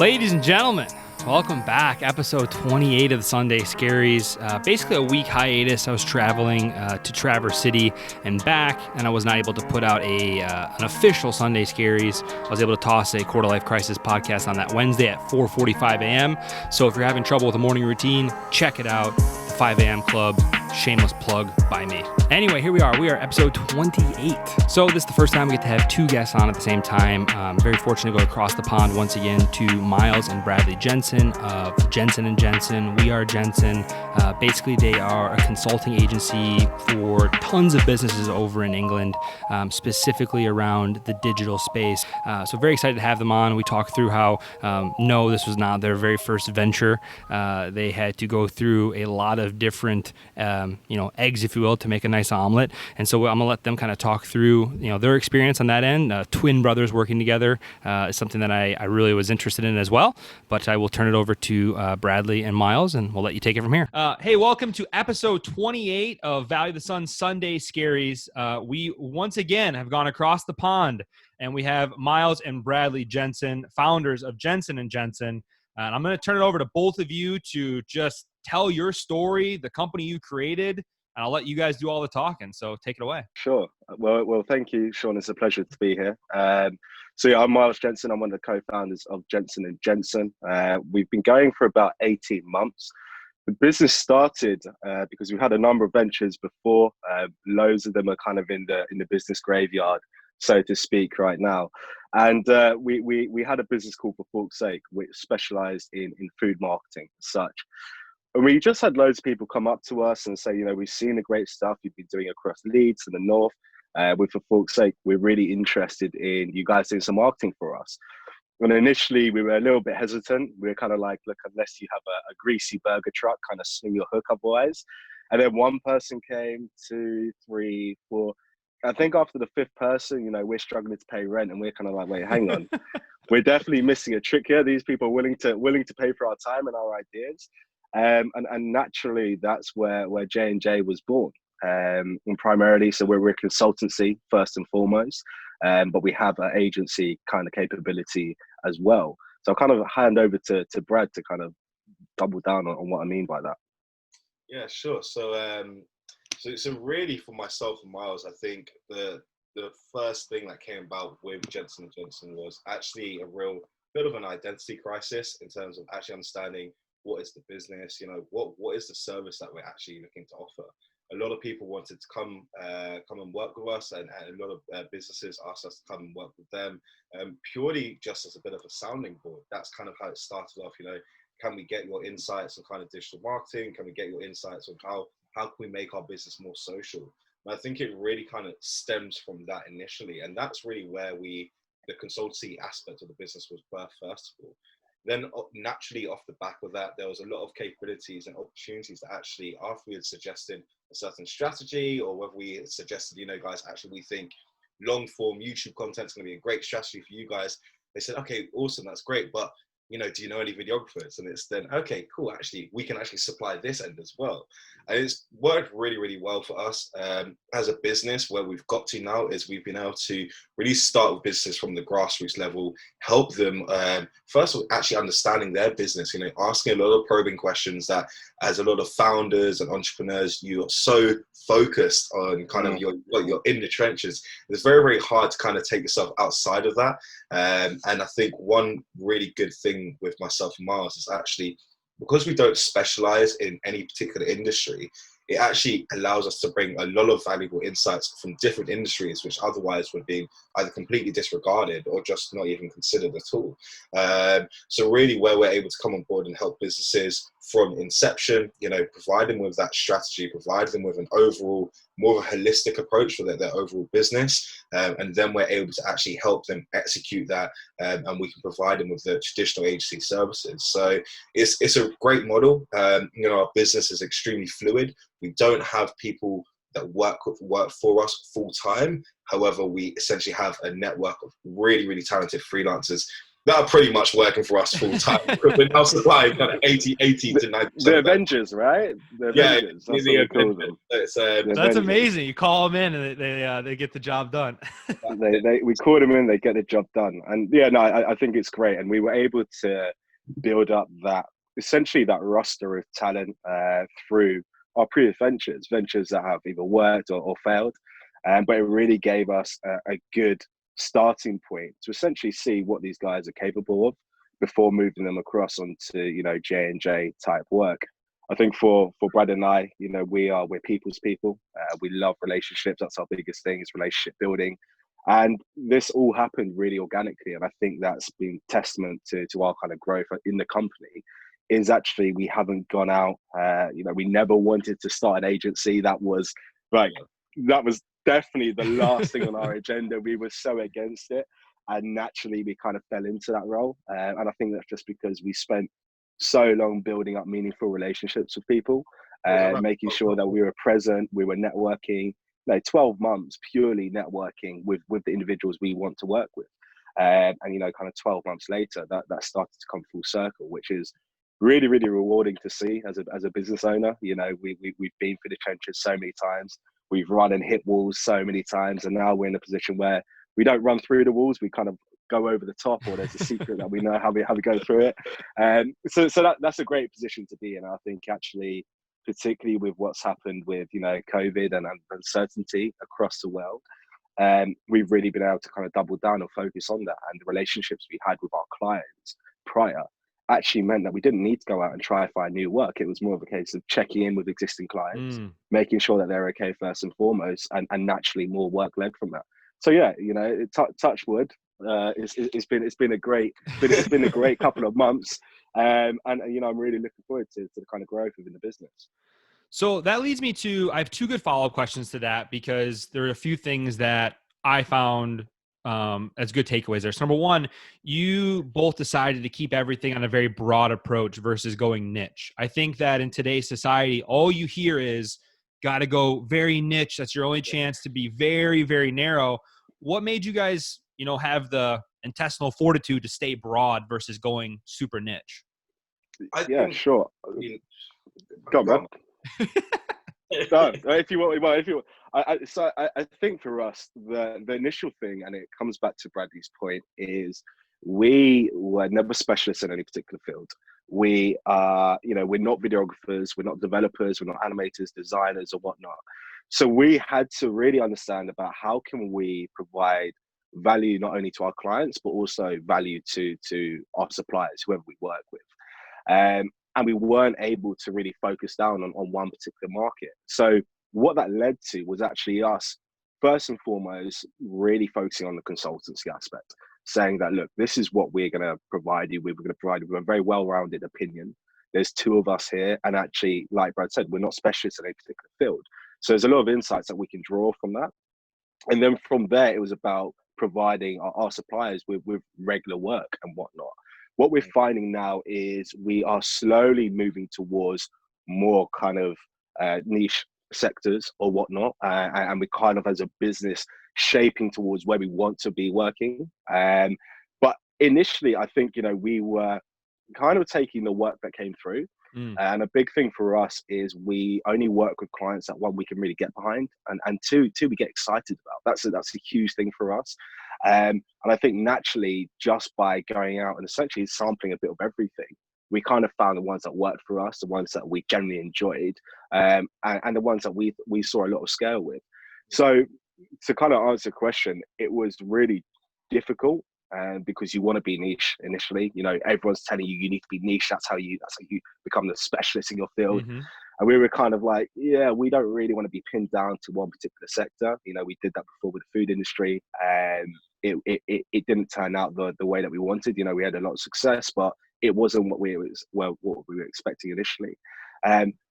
Ladies and gentlemen, welcome back. Episode 28 of the Sunday Scaries. Basically a week hiatus. I was traveling to Traverse City and back, and I was not able to put out an official Sunday Scaries. I was able to toss a Quarter Life Crisis podcast on that Wednesday at 4:45 a.m. So if you're having trouble with the morning routine, check it out. The 5 a.m. Club. Shameless plug by me. Anyway, here we are. We are episode 28. So this is the first time we get to have two guests on at the same time. Very fortunate to go across the pond once again to Myles and Bradley Jensen of Jensen Jensen. We are Jensen. Basically, they are a consulting agency for tons of businesses over in England, specifically around the digital space. So very excited to have them on. We talked through how, no, this was not their very first venture. They had to go through a lot of different eggs, if you will, to make a nice omelet. And so I'm gonna let them kind of talk through, their experience on that end. Twin brothers working together is something that I really was interested in as well. But I will turn it over to Bradley and Myles, and we'll let you take it from here. Hey, welcome to episode 28 of Value the Sun Sunday Scaries. We once again have gone across the pond, and we have Myles and Bradley Jensen, founders of Jensen Jensen. And I'm going to turn it over to both of you to just tell your story, the company you created, and I'll let you guys do all the talking. So take it away. Sure. Well, thank you, Sean. It's a pleasure to be here. I'm Myles Jensen. I'm one of the co-founders of Jensen Jensen. We've been going for about 18 months. The business started because we've had a number of ventures before. Loads of them are kind of in the business graveyard, so to speak, right now. And we had a business called For Fork's Sake, which specialized in food marketing as such. And we just had loads of people come up to us and say, we've seen the great stuff you've been doing across Leeds and the North. With For Fork's Sake, we're really interested in you guys doing some marketing for us. And initially, we were a little bit hesitant. We were kind of like, look, unless you have a greasy burger truck, kind of swing your hook otherwise. And then one person came, 2, 3, 4. I think after the fifth person, we're struggling to pay rent, and we're kind of like, wait, hang on. We're definitely missing a trick here. These people are willing to pay for our time and our ideas. And naturally, that's where J&J was born. And primarily, so we're a consultancy first and foremost, but we have an agency kind of capability as well. So I'll kind of hand over to Brad to kind of double down on what I mean by that. Yeah, sure. So really for myself and Myles, I think the first thing that came about with Jensen Jensen was actually a real bit of an identity crisis in terms of actually understanding what is the business, what is the service that we're actually looking to offer. A lot of people wanted to come and work with us, and a lot of businesses asked us to come and work with them, purely just as a bit of a sounding board. That's kind of how it started off. Can we get your insights on kind of digital marketing? Can we get your insights on how can we make our business more social? And I think it really kind of stems from that initially, and that's really where the consultancy aspect of the business was birthed first of all. Then naturally off the back of that, there was a lot of capabilities and opportunities that actually, after we had suggested a certain strategy, or whether we had suggested, guys, actually we think long form YouTube content is going to be a great strategy for you guys. They said, okay, awesome, that's great, but do you know any videographers? And it's then, okay, cool, actually, we can actually supply this end as well. And it's worked really, really well for us as a business. Where we've got to now is we've been able to really start with businesses from the grassroots level, help them, first of all, actually understanding their business, asking a lot of probing questions that as a lot of founders and entrepreneurs, you're so focused on kind of you're in the trenches. It's very, very hard to kind of take yourself outside of that. And I think one really good thing with myself and Myles is actually, because we don't specialize in any particular industry, it actually allows us to bring a lot of valuable insights from different industries, which otherwise would be either completely disregarded or just not even considered at all. So really where we're able to come on board and help businesses from inception, provide them with that strategy, provide them with an overall, more of a holistic approach for their overall business. And then we're able to actually help them execute that, and we can provide them with the traditional agency services. So it's a great model. Our business is extremely fluid. We don't have people that work for us full time. However, we essentially have a network of really, really talented freelancers that are pretty much working for us full time because we're now supplying kind of 80 to 90%. The Avengers, right? The Avengers. That's what we call them. That's amazing. You call them in and they get the job done. We call them in, they get the job done. And yeah, no, I think it's great. And we were able to build up that roster of talent through our previous ventures that have either worked or failed. But it really gave us a good starting point to essentially see what these guys are capable of before moving them across onto, J&J type work. I think for Brad and I, we're people's people. We love relationships. That's our biggest thing, is relationship building. And this all happened really organically. And I think that's been testament to our kind of growth in the company, is actually we haven't gone out. We never wanted to start an agency. That was definitely the last thing on our agenda. We were so against it, and naturally we kind of fell into that role. And I think that's just because we spent so long building up meaningful relationships with people, making sure that we were present, we were networking. 12 months purely networking with the individuals we want to work with. And kind of 12 months later, that started to come full circle, which is really, really rewarding to see as a business owner. We've been through the trenches so many times. We've run and hit walls so many times, and now we're in a position where we don't run through the walls. We kind of go over the top, or there's a secret that we know how we go through it. So that's a great position to be in. I think actually, particularly with what's happened with COVID and uncertainty across the world, we've really been able to kind of double down or focus on that. And the relationships we had with our clients prior actually meant that we didn't need to go out and try and find new work. It was more of a case of checking in with existing clients, making sure that they're okay first and foremost, and naturally more work led from that. So yeah, touch wood. It's been a great couple of months, and I'm really looking forward to the kind of growth within the business. So that leads me to, I have two good follow-up questions to that, because there are a few things that I found as good takeaways there. So number one, you both decided to keep everything on a very broad approach versus going niche. I think that in today's society, all you hear is got to go very niche. That's your only chance to be very, very narrow. What made you guys, have the intestinal fortitude to stay broad versus going super niche? Sure. Go on, man. No, if you want. I think for us, the initial thing, and it comes back to Bradley's point, is we were never specialists in any particular field. We are, we're not videographers, we're not developers, we're not animators, designers, or whatnot. So we had to really understand about how can we provide value not only to our clients, but also value to our suppliers, whoever we work with. And we weren't able to really focus down on one particular market. So what that led to was actually us, first and foremost, really focusing on the consultancy aspect, saying that, look, this is what we're going to provide you with. We're going to provide you with a very well-rounded opinion. There's two of us here. And actually, like Brad said, we're not specialists in a particular field. So there's a lot of insights that we can draw from that. And then from there, it was about providing our suppliers with regular work and whatnot. What we're finding now is we are slowly moving towards more kind of niche sectors or whatnot, and we kind of, as a business, shaping towards where we want to be working. But initially, I think we were kind of taking the work that came through. And a big thing for us is we only work with clients that, one, we can really get behind, and two, we get excited about. That's a huge thing for us. And I think naturally, just by going out and essentially sampling a bit of everything, we kind of found the ones that worked for us, the ones that we generally enjoyed, and the ones that we saw a lot of scale with. So to kind of answer the question, it was really difficult. Because you want to be niche initially, everyone's telling you need to be niche. That's how you become the specialist in your field. And we were kind of like, yeah, we don't really want to be pinned down to one particular sector. We did that before with the food industry, and it didn't turn out the way that we wanted. We had a lot of success, but it wasn't what we were expecting initially.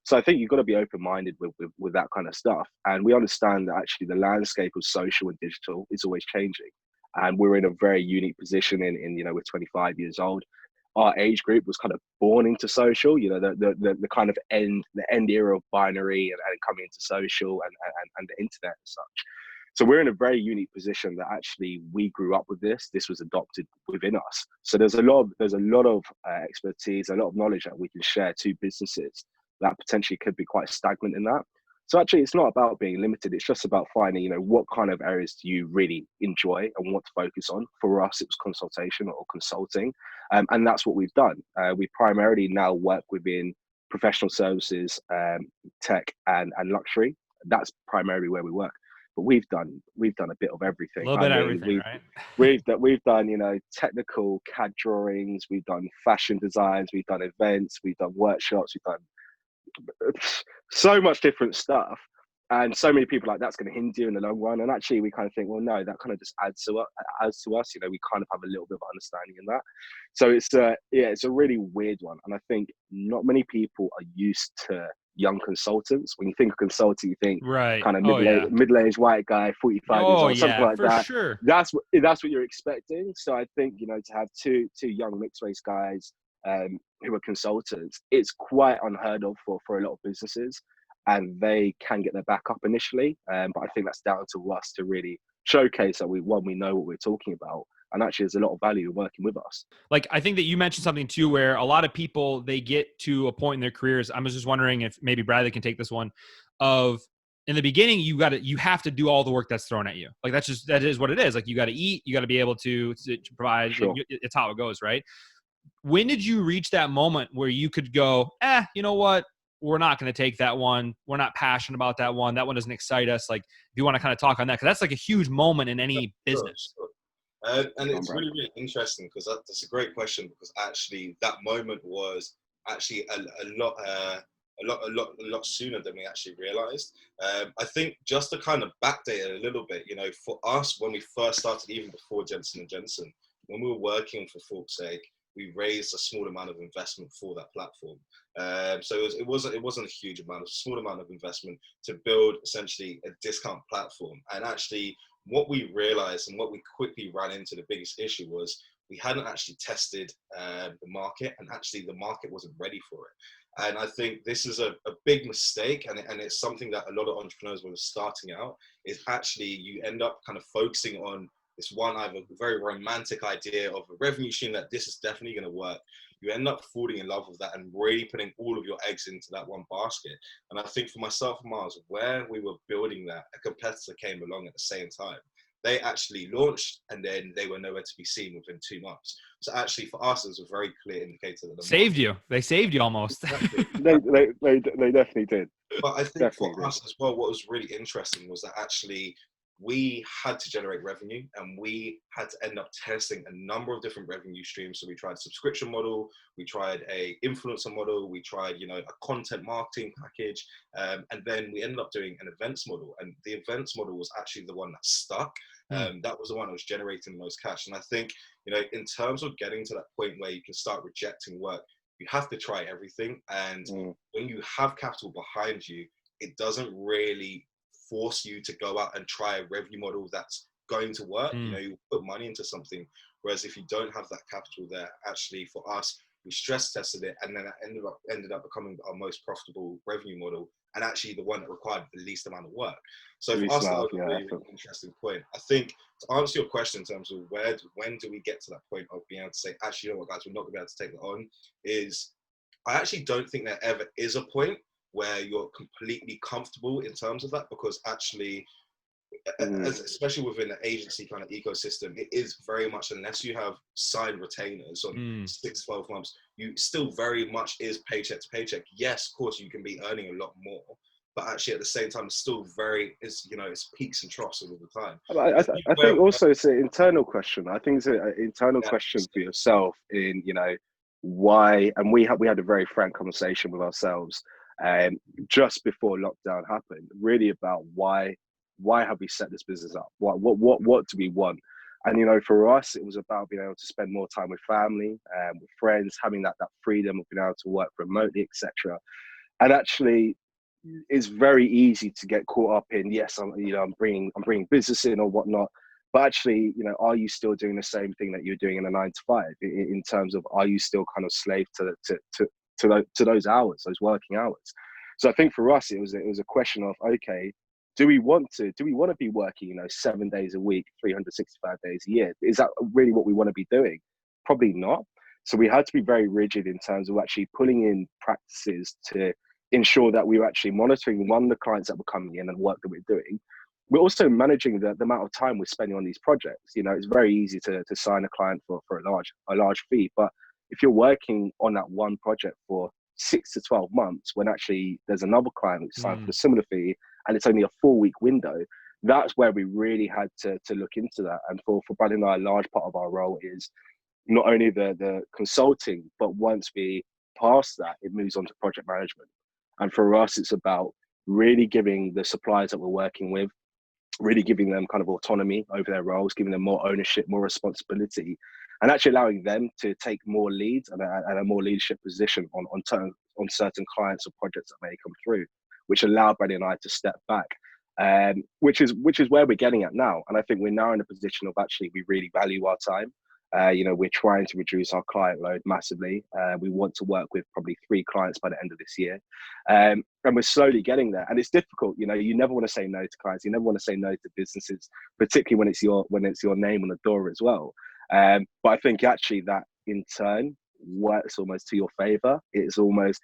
So I think you've got to be open-minded with that kind of stuff. And we understand that actually the landscape of social and digital is always changing. And we're in a very unique position in we're 25 years old. Our age group was kind of born into social, the kind of end era of binary and coming into social and the internet and such. So we're in a very unique position that actually we grew up with this. This was adopted within us. So there's a lot of expertise, a lot of knowledge that we can share to businesses that potentially could be quite stagnant in that. So actually, it's not about being limited. It's just about finding, what kind of areas do you really enjoy and want to focus on. For us, it was consultation or consulting, and that's what we've done. We primarily now work within professional services, tech, and luxury. That's primarily where we work. But we've done a bit of everything. A little bit of everything, right? We've done technical CAD drawings. We've done fashion designs. We've done events. We've done workshops. We've done so much different stuff, and so many people like that's going to hinder you in the long run. And actually, we kind of think, well, no, that kind of just adds to us. We kind of have a little bit of understanding in that. So it's a really weird one, and I think not many people are used to young consultants. When you think of consulting, you think right, kind of middle-aged white guy, 45 years old, something like that. Sure. That's what you're expecting. So I think to have two young mixed race guys who are consultants, it's quite unheard of for a lot of businesses, and they can get their back up initially. But I think that's down to us to really showcase that we know what we're talking about, and actually there's a lot of value in working with us. Like, I think that you mentioned something too, where a lot of people, they get to a point in their careers. I was just wondering if maybe Bradley can take this one, of in the beginning, you have to do all the work that's thrown at you. Like, that is what it is. Like, you got to eat, you got to be able to provide. Sure. It's how it goes, right? When did you reach that moment where you could go, you know what? We're not going to take that one. We're not passionate about that one. That one doesn't excite us. Like, if you want to kind of talk on that, because that's like a huge moment in any business. Sure. And it's really, really interesting, because that's a great question, because actually that moment was actually a lot sooner than we actually realized. I think just to kind of backdate it a little bit, for us, when we first started, even before Jensen Jensen, when we were working for Fork's Sake, we raised a small amount of investment for that platform. So it wasn't a huge amount, a small amount of investment to build essentially a discount platform. And actually, what we realized and what we quickly ran into, the biggest issue was we hadn't actually tested the market, and actually the market wasn't ready for it. And I think this is a big mistake, and it's something that a lot of entrepreneurs, when they're starting out, is actually you end up kind of focusing on this one, I have a very romantic idea of a revenue stream that this is definitely going to work. You end up falling in love with that and really putting all of your eggs into that one basket. And I think for myself and Myles, where we were building that, a competitor came along at the same time. They actually launched, and then they were nowhere to be seen within 2 months. So actually, for us, it was a very clear indicator that They saved you almost. they definitely did. But I think for us as well, what was really interesting was that actually we had to generate revenue, and we had to end up testing a number of different revenue streams. So we tried a subscription model, we tried a influencer model, we tried, a content marketing package, and then we ended up doing an events model. And the events model was actually the one that stuck. That was the one that was generating the most cash. And I think, in terms of getting to that point where you can start rejecting work, you have to try everything. And when you have capital behind you, it doesn't really force you to go out and try a revenue model that's going to work. You put money into something, whereas if you don't have that capital there, actually for us, we stress tested it, and then it ended up becoming our most profitable revenue model, and actually the one that required the least amount of work. So for us, that was a really interesting point. I think, to answer your question in terms of when do we get to that point of being able to say, actually, you know what, guys, we're not going to be able to take that on, is I actually don't think there ever is a point where you're completely comfortable in terms of that, because actually, especially within the agency kind of ecosystem, it is very much, unless you have signed retainers on 6-12 months, you still very much is paycheck to paycheck. Yes, of course, you can be earning a lot more, but actually at the same time, it's still it's peaks and troughs all the time. I think also it's an internal question. I think it's an internal question for yourself in, why, and we had a very frank conversation with ourselves just before lockdown happened, really about why have we set this business up? What do we want? And for us, it was about being able to spend more time with family, with friends, having that freedom of being able to work remotely, etc. And actually, it's very easy to get caught up in, yes, I'm bringing business in or whatnot, but actually, are you still doing the same thing that you're doing in a 9-to-5? In terms of, are you still kind of slave to those hours, those working hours? So I think for us, it was a question of, okay, do we want to be working, 7 days a week, 365 days a year? Is that really what we want to be doing? Probably not. So we had to be very rigid in terms of actually pulling in practices to ensure that we were actually monitoring, one, the clients that were coming in and work that we're doing. We're also managing the amount of time we're spending on these projects. It's very easy to sign a client for a large fee, but if you're working on that one project for 6 to 12 months, when actually there's another client who's signed for a similar fee and it's only a 4-week window, that's where we really had to look into that. And for Brad and I, a large part of our role is not only the consulting, but once we pass that, it moves on to project management. And for us, it's about really giving the suppliers that we're working with, really giving them kind of autonomy over their roles, giving them more ownership, more responsibility, and actually allowing them to take more leads and a more leadership position on certain clients or projects that may come through, which allow Brady and I to step back, which is where we're getting at now. And I think we're now in a position of actually we really value our time. We're trying to reduce our client load massively. We want to work with probably 3 clients by the end of this year. And we're slowly getting there. And it's difficult. You never want to say no to clients. You never want to say no to businesses, particularly when it's your name on the door as well. But I think actually that in turn works almost to your favor. It's almost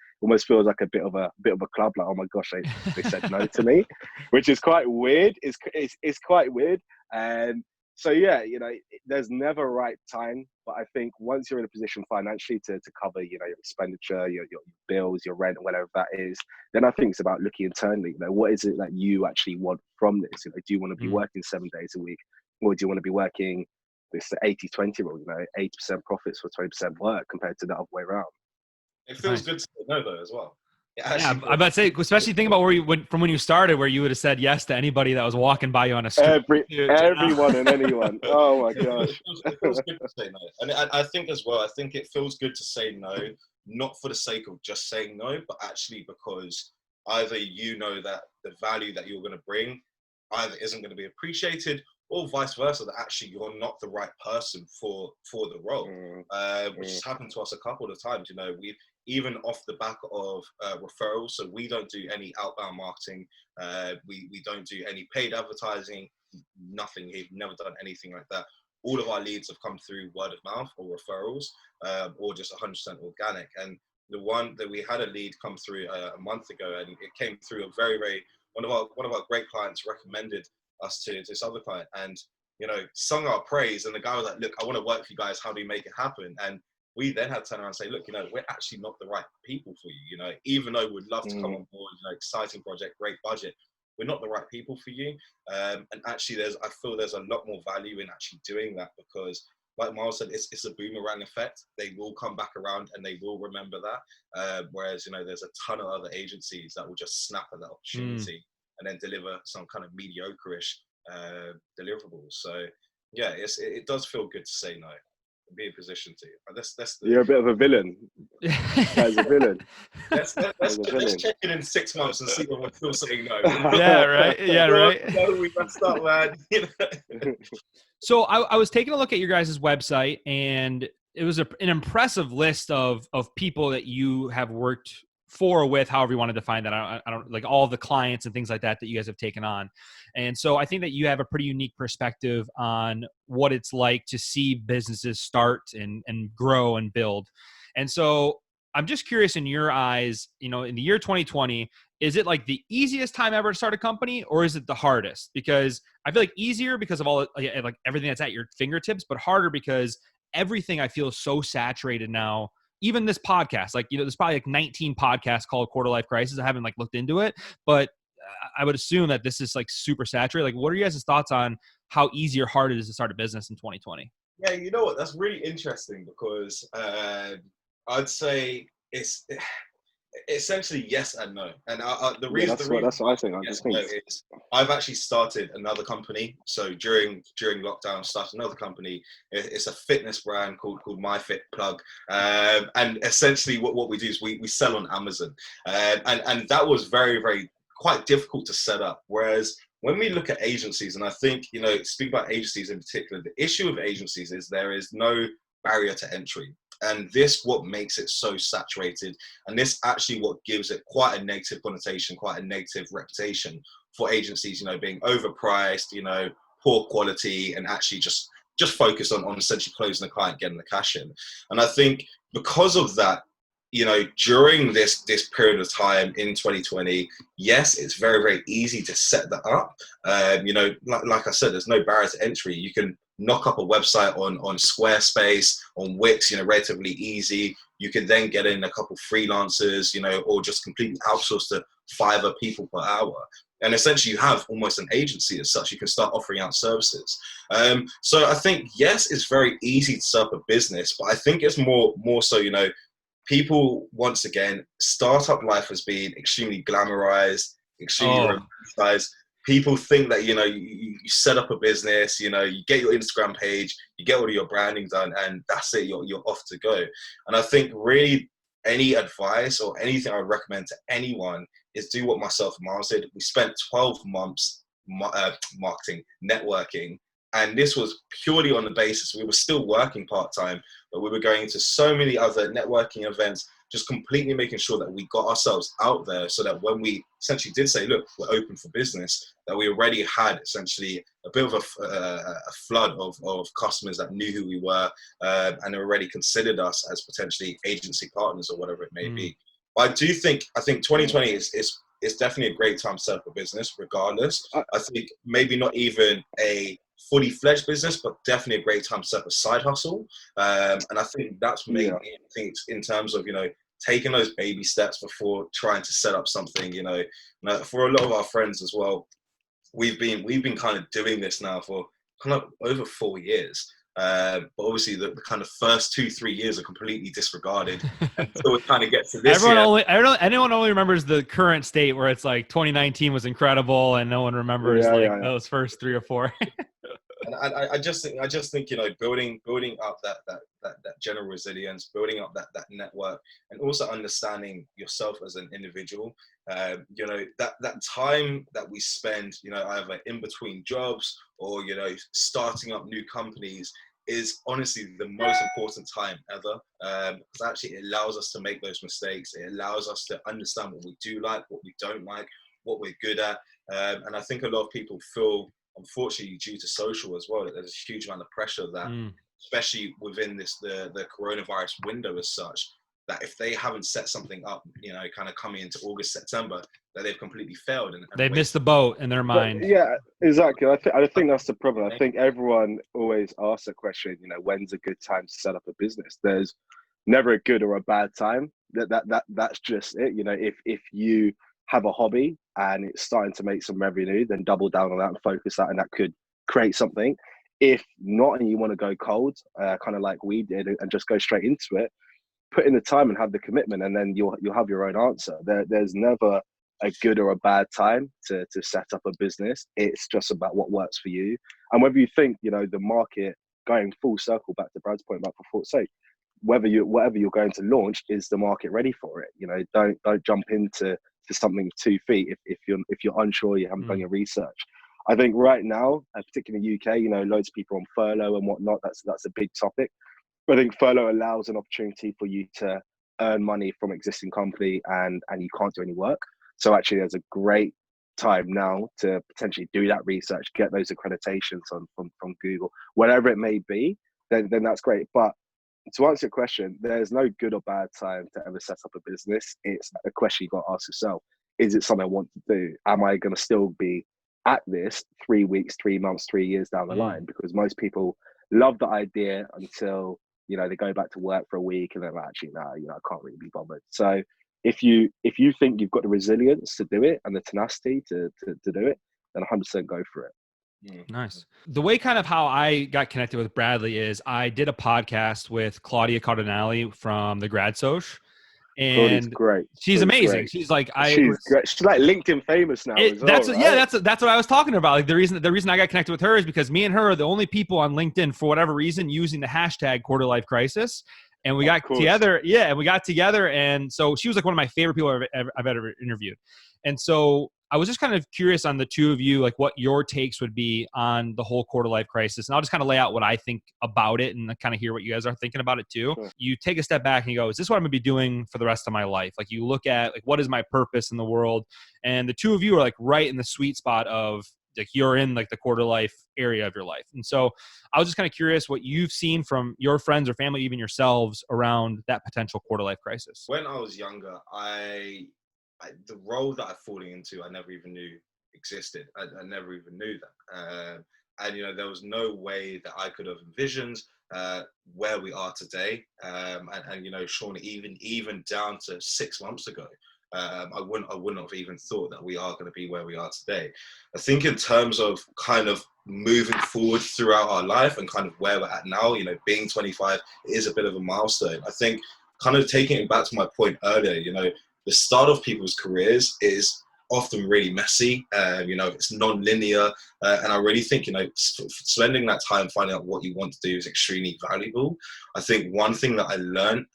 feels like a bit of a club, like, oh my gosh, they said no to me, which is quite weird. It's quite weird. So yeah, there's never a right time, but I think once you're in a position financially to cover, your expenditure, your bills, your rent, whatever that is, then I think it's about looking internally. What is it that you actually want from this? Do you want to be working 7 days a week, or do you want to be working this 80-20 rule? 80% profits for 20% work compared to the other way around. It feels good to say no though as well. Yeah, I'm about to say, especially think about when you started, where you would have said yes to anybody that was walking by you on a street. Everyone and anyone. Oh my gosh. It feels good to say no. And I think as well, I think it feels good to say no, not for the sake of just saying no, but actually because either that the value that you're going to bring either isn't going to be appreciated, or vice versa, that actually you're not the right person for the role, which has happened to us a couple of times. We've even off the back of referrals. So we don't do any outbound marketing. We don't do any paid advertising, nothing. We've never done anything like that. All of our leads have come through word of mouth or referrals, or just 100% organic. And the one that we had a lead come through a month ago, and it came through a very, very, one of our great clients recommended us to this other client, and sung our praise, and the guy was like, look, I want to work for you guys, how do we make it happen? And we then had to turn around and say, look, we're actually not the right people for you, even though we'd love to come on board, exciting project, great budget, we're not the right people for you. And actually I feel there's a lot more value in actually doing that, because like Myles said, it's a boomerang effect. They will come back around and they will remember that. Whereas, there's a ton of other agencies that will just snap at that opportunity and then deliver some kind of mediocre-ish deliverables. So yeah, it does feel good to say no, and be in position to. You're a bit of a villain. As a villain. Let's check in 6 months and see when we're still saying no. Yeah, right. Yeah, right. No, we messed up, man. So I was taking a look at your guys' website, and it was an impressive list of people that you have worked for or with, however you want to define that. I don't like all the clients and things like that you guys have taken on. And so I think that you have a pretty unique perspective on what it's like to see businesses start and grow and build. And so I'm just curious, in your eyes, in the year 2020, is it like the easiest time ever to start a company, or is it the hardest? Because I feel like easier because of all like everything that's at your fingertips, but harder because everything I feel is so saturated now. Even this podcast, there's probably 19 podcasts called Quarter Life Crisis. I haven't looked into it, but I would assume that this is super saturated. What are you guys' thoughts on how easy or hard it is to start a business in 2020? Yeah, you know what? That's really interesting, because I'd say it's essentially yes and no. And the reason that's what I think. Yes and no is I've actually started another company. So during lockdown, started another company. It's a fitness brand called MyFit Plug. And essentially what we do is we sell on Amazon. And that was very, very quite difficult to set up. Whereas when we look at agencies, and I think, speak about agencies in particular, the issue with agencies is there is no barrier to entry. And this what makes it so saturated, and this actually what gives it quite a negative connotation, quite a negative reputation for agencies, being overpriced, poor quality, and actually just focus on essentially closing the client, getting the cash in. And I think because of that, during this period of time in 2020, yes, it's very, very easy to set that up. Like I said, there's no barrier to entry. You can knock up a website on Squarespace, on Wix, relatively easy. You can then get in a couple freelancers, or just completely outsource to Fiverr people per hour. And essentially you have almost an agency as such. You can start offering out services. So I think, yes, it's very easy to set up a business, but I think it's more so, people, once again, startup life has been extremely glamorized, extremely romanticized. People think that, you set up a business, you get your Instagram page, you get all of your branding done, and that's it, you're off to go. And I think really any advice or anything I would recommend to anyone is do what myself and Myles did. We spent 12 months marketing, networking, and this was purely on the basis we were still working part-time, but we were going to so many other networking events, just completely making sure that we got ourselves out there so that when we essentially did say, look, we're open for business, that we already had essentially a bit of a flood of customers that knew who we were and already considered us as potentially agency partners or whatever it may be. But I think 2020 is definitely a great time to set up a business regardless. I think maybe not even a fully fledged business, but definitely a great time to set up a side hustle. And I think that's mainly things in terms of, taking those baby steps before trying to set up something, for a lot of our friends as well, we've been kind of doing this now for kind of over 4 years. But obviously the kind of first 2-3 years are completely disregarded until we kind of get to this anyone only remembers the current state where it's like 2019 was incredible and no one remembers those first 3 or 4. And I just think building up that general resilience, building up that network, and also understanding yourself as an individual. That time that we spend, either in between jobs or starting up new companies is honestly the most important time ever. Because actually it allows us to make those mistakes. It allows us to understand what we do like, what we don't like, what we're good at. And I think a lot of people feel, unfortunately, due to social as well, that there's a huge amount of pressure that, especially within the coronavirus window as such, that if they haven't set something up, kind of coming into August, September, that they've completely failed. And they've missed the boat in their mind. But yeah, exactly. I think that's the problem. I think everyone always asks the question, when's a good time to set up a business? There's never a good or a bad time. That's just it. If you have a hobby and it's starting to make some revenue, then double down on that and focus that, and that could create something. If not, and you want to go cold, kind of like we did, and just go straight into it, put in the time and have the commitment, and then you'll have your own answer. There's never a good or a bad time to set up a business. It's just about what works for you, and whether you think the market, going full circle back to Brad's point about for thought's sake, whatever you're going to launch, is the market ready for it? Don't jump into something with 2 feet if you're unsure, you haven't done your research. I think right now, particularly in the UK, loads of people on furlough and whatnot. That's a big topic. But I think furlough allows an opportunity for you to earn money from existing company and you can't do any work. So actually there's a great time now to potentially do that research, get those accreditations from Google, whatever it may be, then that's great. But to answer your question, there's no good or bad time to ever set up a business. It's a question you got to ask yourself. Is it something I want to do? Am I going to still be at this 3 weeks, 3 months, 3 years down the line? Because most people love the idea until, they go back to work for a week and they're like, actually, no, I can't really be bothered. So if you think you've got the resilience to do it and the tenacity to do it, then 100% go for it. Nice. The way kind of how I got connected with Bradley is I did a podcast with Claudia Cardinale from the Grad Soch. And great. She's amazing. Great. She's like, great. She's like LinkedIn famous now. That's what I was talking about. Like the reason I got connected with her is because me and her are the only people on LinkedIn for whatever reason using the hashtag #QuarterLifeCrisis. And we got together. Yeah. And we got together. And so she was like one of my favorite people I've ever interviewed. And so I was just kind of curious on the two of you, like what your takes would be on the whole quarter life crisis. And I'll just kind of lay out what I think about it and kind of hear what you guys are thinking about it too. Sure. You take a step back and you go, is this what I'm gonna be doing for the rest of my life? Like you look at like, what is my purpose in the world? And the two of you are like right in the sweet spot of like, you're in like the quarter life area of your life. And so I was just kind of curious what you've seen from your friends or family, even yourselves, around that potential quarter life crisis. When I was younger, the role that I've fallen into, I never even knew existed. I never even knew that. And there was no way that I could have envisioned where we are today. And Sean, even down to 6 months ago, I wouldn't have even thought that we are going to be where we are today. I think in terms of kind of moving forward throughout our life and kind of where we're at now, being 25 is a bit of a milestone. I think kind of taking it back to my point earlier, the start of people's careers is often really messy. It's non-linear. And I really think, spending that time finding out what you want to do is extremely valuable. I think one thing that I learned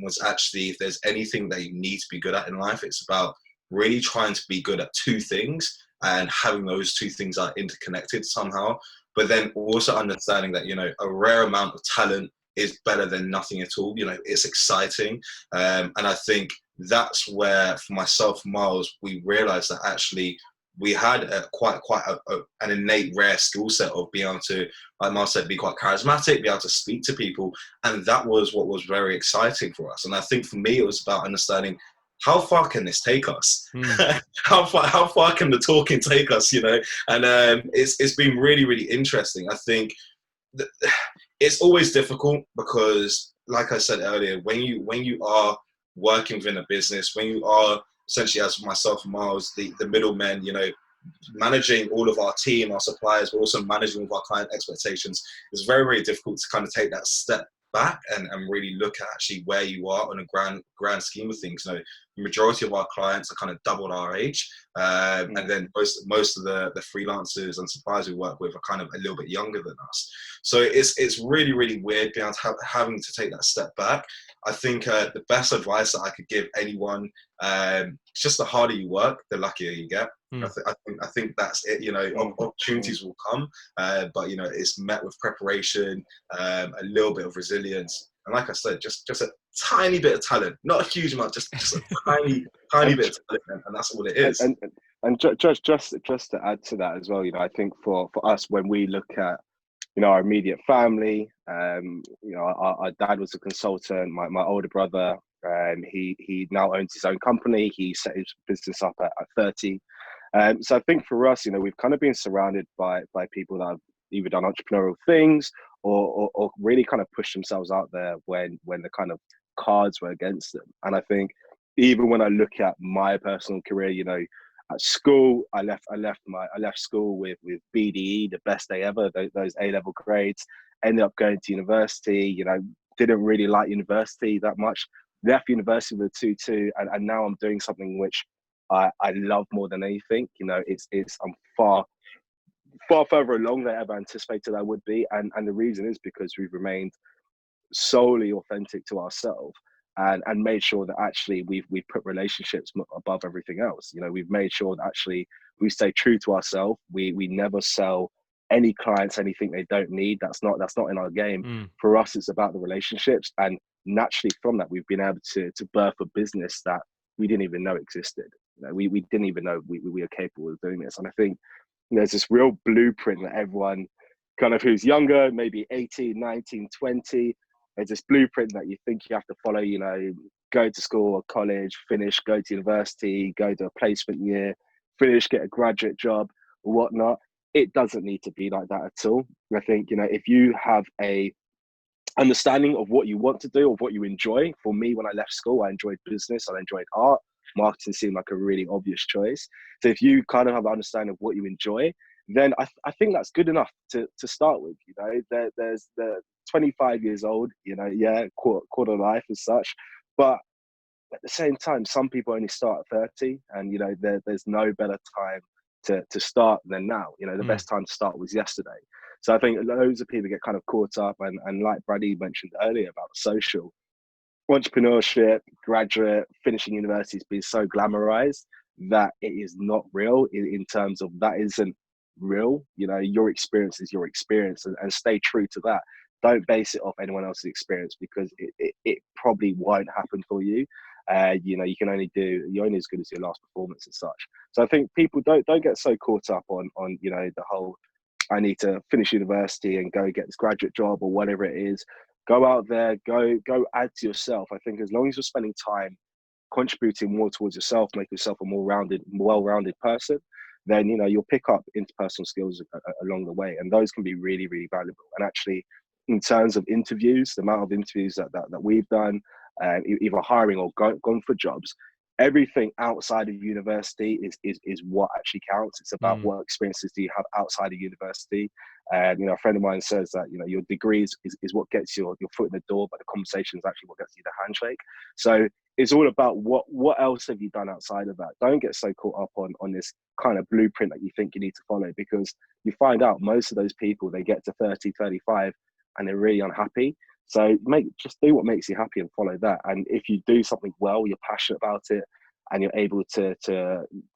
was actually, if there's anything that you need to be good at in life, it's about really trying to be good at two things and having those two things are interconnected somehow. But then also understanding that, a rare amount of talent is better than nothing at all. It's exciting. And I think that's where, for myself, Myles, we realized that actually we had quite an innate rare skill set of being able to, like Myles said, be quite charismatic, be able to speak to people. And that was what was very exciting for us. And I think for me, it was about understanding, how far can this take us? How far can the talking take us, And it's been really, really interesting. I think it's always difficult because, like I said earlier, when you are working within a business, when you are essentially, as myself and Myles, the middlemen, managing all of our team, our suppliers, but also managing all of our client expectations, it's very, very difficult to kind of take that step back and really look at actually where you are on a grand scheme of things. The majority of our clients are kind of double our age, and then most of the freelancers and suppliers we work with are kind of a little bit younger than us. So it's really, really weird being able to having to take that step back. I think the best advice that I could give anyone, it's just the harder you work, the luckier you get. I think that's it. Opportunities will come, but it's met with preparation, a little bit of resilience, and like I said, just a tiny bit of talent, not a huge amount, just a tiny bit of talent, and that's all it is. And just to add to that as well, I think for us, when we look at our immediate family, our dad was a consultant. My older brother, he now owns his own company. He set his business up at 30. So I think for us, we've kind of been surrounded by people that have either done entrepreneurial things or really kind of pushed themselves out there when the kind of cards were against them. And I think even when I look at my personal career, at school, I left school with BDE, the best day ever, those A-level grades. Ended up going to university, didn't really like university that much. Left university with a 2.2, and now I'm doing something which I love more than anything. I'm far further along than I ever anticipated I would be. And the reason is because we've remained solely authentic to ourselves. And made sure that actually we've put relationships above everything else. We've made sure that actually we stay true to ourselves. We never sell any clients anything they don't need. That's not in our game. For us, it's about the relationships. And naturally from that, we've been able to birth a business that we didn't even know existed. We didn't even know we were capable of doing this. And I think there's this real blueprint that everyone kind of who's younger, maybe 18, 19, 20, there's this blueprint that you think you have to follow, go to school or college, finish, go to university, go to a placement year, finish, get a graduate job or whatnot. It doesn't need to be like that at all. I think, if you have a understanding of what you want to do, of what you enjoy. For me, when I left school, I enjoyed business, I enjoyed art. Marketing seemed like a really obvious choice. So if you kind of have an understanding of what you enjoy, then I think that's good enough to start with. There's the 25 years old, quarter life as such, but at the same time, some people only start at 30, and there's no better time to start than now. The best time to start was yesterday. So I think loads of people get kind of caught up, and like Bradley mentioned earlier about social entrepreneurship, graduate, finishing university has been so glamorized. that it is not real in terms of that isn't real. You know, your experience is your experience, and stay true to that. Don't base it off anyone else's experience, because it probably won't happen for you. You know, you're only as good as your last performance and such. So I think people don't get so caught up on you know, the whole, I need to finish university and go get this graduate job or whatever it is. Go out there, go add to yourself. I think as long as you're spending time contributing more towards yourself, make yourself a more well-rounded person, then, you know, you'll pick up interpersonal skills along the way, and those can be really, really valuable. And actually, in terms of interviews, the amount of interviews that we've done, either hiring or gone for jobs, everything outside of university is what actually counts. It's about what experiences do you have outside of university. And, you know, a friend of mine says that, you know, your degrees is what gets your foot in the door, but the conversation is actually what gets you the handshake. So it's all about what else have you done outside of that. Don't get so caught up on this kind of blueprint that you think you need to follow, because you find out most of those people, they get to 30, 35 and they're really unhappy. So just do what makes you happy and follow that. And if you do something well, you're passionate about it, and you're able to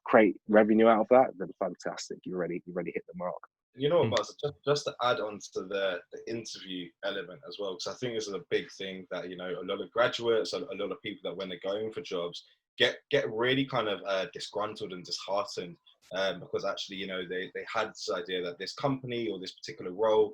create revenue out of that, then fantastic. You've already hit the mark. You know what, Buzz, just to add on to the interview element as well, because I think this is a big thing that, you know, a lot of graduates, a lot of people that when they're going for jobs get really kind of disgruntled and disheartened, because actually, you know, they had this idea that this company or this particular role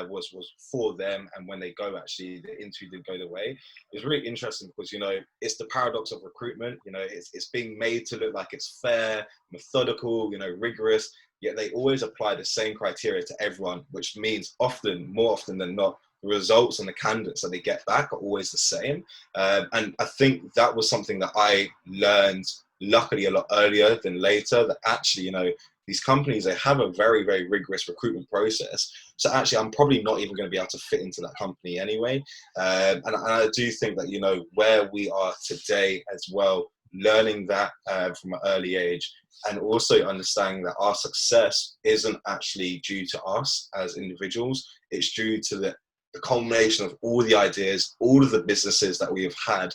was for them, and when they go, actually the interview didn't go their way. It's really interesting because, you know, it's the paradox of recruitment. You know, it's being made to look like it's fair, methodical, you know, rigorous, yet they always apply the same criteria to everyone, which means more often than not, the results and the candidates that they get back are always the same. And I think that was something that I learned, luckily, a lot earlier than later, that actually, you know, these companies, they have a very, very rigorous recruitment process. So actually, I'm probably not even going to be able to fit into that company anyway. And I do think that, you know, where we are today as well, learning that from an early age, and also understanding that our success isn't actually due to us as individuals. It's due to the culmination of all the ideas, all of the businesses that we have had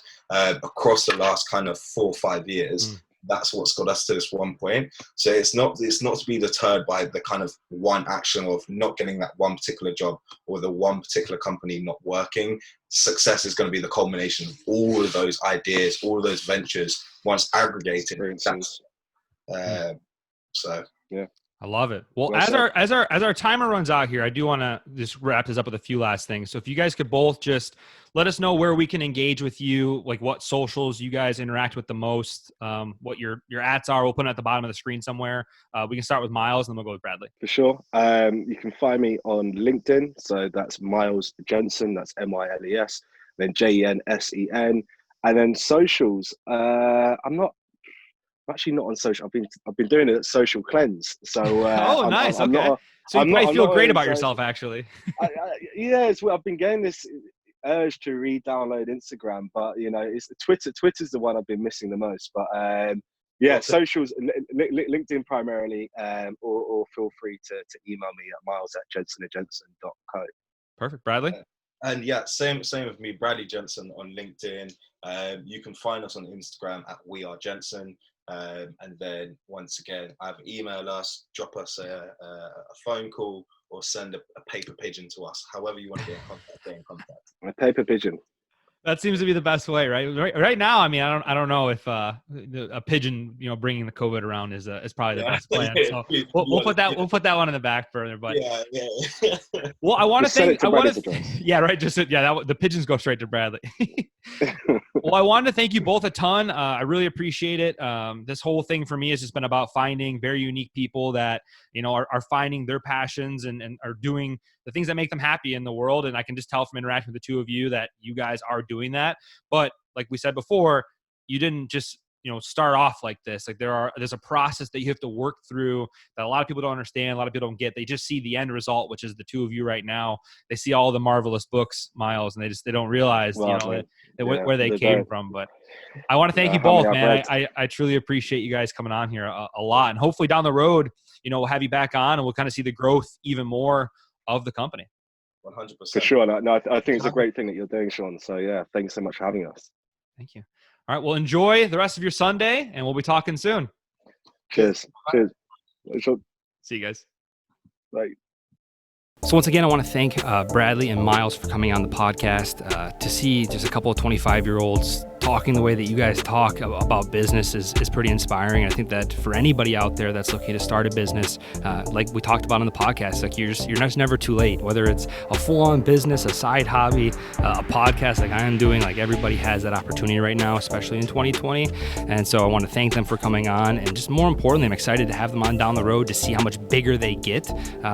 across the last kind of 4 or 5 years. That's what's got us to this one point. So it's not to be deterred by the kind of one action of not getting that one particular job or the one particular company not working. Success is going to be the culmination of all of those ideas, all of those ventures once aggregated. So yeah, I love it. Well, as our timer runs out here, I do want to just wrap this up with a few last things. So if you guys could both just let us know where we can engage with you, like what socials you guys interact with the most, what your ats are. We'll put it at the bottom of the screen somewhere. We can start with Myles, and then we'll go with Bradley. For sure. You can find me on LinkedIn. So that's Myles Jensen. That's Miles. Then Jensen. And then socials. I'm actually not on social. I've been doing it at Social Cleanse. So oh, nice. I'm okay. Not, so you probably feel great about yourself, actually. Yeah, I've been getting this urge to re-download Instagram, but, you know, it's Twitter. Twitter's the one I've been missing the most. But yeah, socials, LinkedIn primarily, or feel free to email me at miles@jensenjensen.co. Perfect. Bradley? And yeah, same with me, Bradley Jensen on LinkedIn. You can find us on Instagram at We Are Jensen. And then once again, either email us, drop us a phone call, or send a paper pigeon to us. However you want to get in contact. A paper pigeon. That seems to be the best way, right? Right now, I mean, I don't know if a pigeon, you know, bringing the COVID around is probably the best plan. So we'll put that one in the back burner. But yeah. Well, I want to thank. Yeah, right. The pigeons go straight to Bradley. Well, I wanted to thank you both a ton. I really appreciate it. This whole thing for me has just been about finding very unique people that, you know, are finding their passions and are doing the things that make them happy in the world. And I can just tell from interacting with the two of you that you guys are doing that. But like we said before, you didn't just, you know, start off like this. Like there's a process that you have to work through that a lot of people don't understand. A lot of people don't get. They just see the end result, which is the two of you right now. They see all the marvelous books, Myles, and they don't realize, where they came from. But I want to thank you both, man. I truly appreciate you guys coming on here a lot. And hopefully down the road, you know, we'll have you back on and we'll kind of see the growth even more of the company. 100%. For sure. No, I think it's a great thing that you're doing, Sean. So yeah, thanks so much for having us. Thank you. All right. Well, enjoy the rest of your Sunday, and we'll be talking soon. Cheers. Cheers. Sure. See you guys. Like. So once again, I want to thank Bradley and Myles for coming on the podcast. To see just a couple of 25-year-olds talking the way that you guys talk about business is pretty inspiring. I think that for anybody out there that's looking to start a business, like we talked about on the podcast, like you're just never too late. Whether it's a full-on business, a side hobby, a podcast like I am doing, like everybody has that opportunity right now, especially in 2020. And so I want to thank them for coming on, and just more importantly, I'm excited to have them on down the road to see how much bigger they get,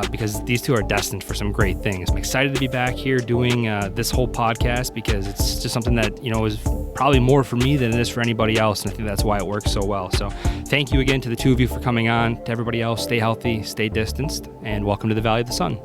because these two are destined for some great things. I'm excited to be back here doing this whole podcast, because it's just something that, you know, is probably more for me than it is for anybody else, and I think that's why it works so well. So thank you again to the two of you for coming on. To everybody else, stay healthy, stay distanced, and welcome to the Valley of the Sun.